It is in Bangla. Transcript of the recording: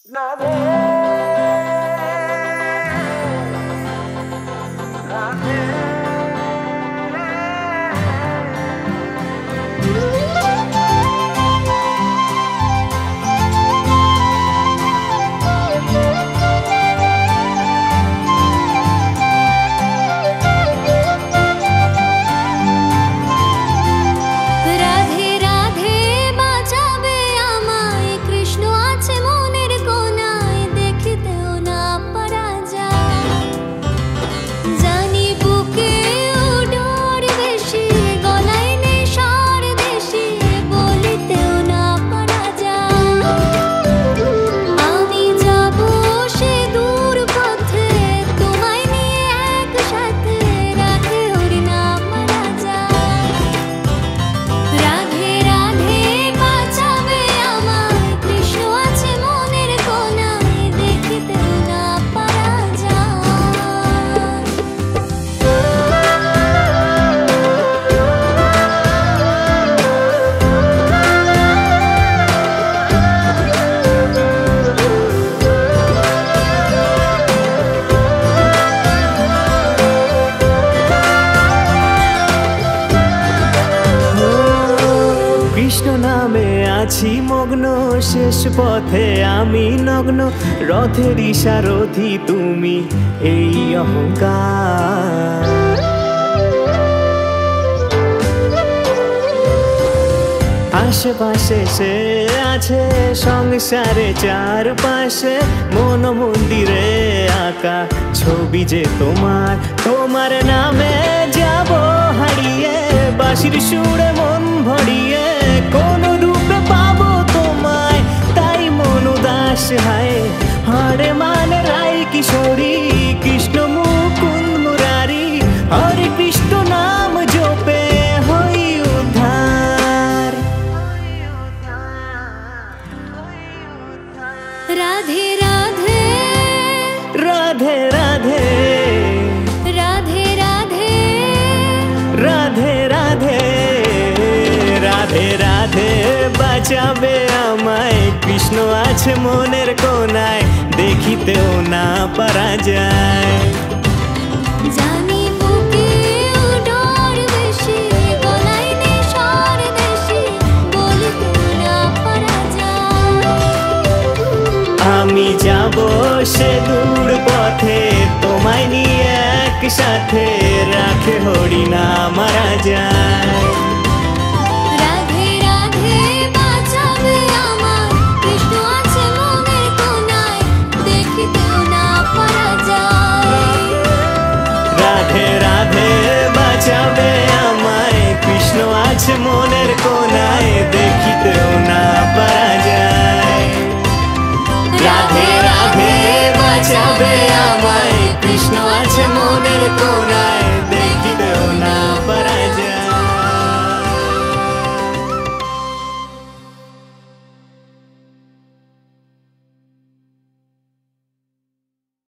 রাধে রাধে কৃষ্ণ নামে আছি মগ্ন শেষ পথে আমি নগ্ন রথের সারথি তুমি এই অহংকার আশেপাশে সে আছে সংসারে চারপাশে মন মন্দিরে আঁকা ছবি যে তোমার তোমার নামে যাব হারিয়ে বাঁশির সুরে মন ভরিয়ে কোন রূপে পাবো তোমায় তাই মন উদাস হায় হরে মানে রাই কিশোরী কৃষ্ণ মুকুন্দ মুরারি হরে কৃষ্ণ নাম জপে হই উদ্ধার রাধে রাধে রাধে রাধে রাধে রাধে রাধে রাধে রাধে রাধে বাঁচাবে আমায় কৃষ্ণ আছে মনের কোনায় দেখিতেও না পারা যায় জানি বুকে উডর বেশি গলায় নেশার দেশি বলিতে না পারা যায় আমি যাব সে দূর পথে তোমায় নিয়ে একসাথে রাখে হরি না মারা যায় রাধে রাধে বাঁচাবে আমার কৃষ্ণ আছে মনের কোনায় দেখিতেও না পারা যায় রাধে রাধে বাঁচাবে আমায় কৃষ্ণ আছে মনের কোনায় দেখিতেও না পারা যায় রাধে রাধে বাঁচাবে আমায় কৃষ্ণ আছে মনের কোনায়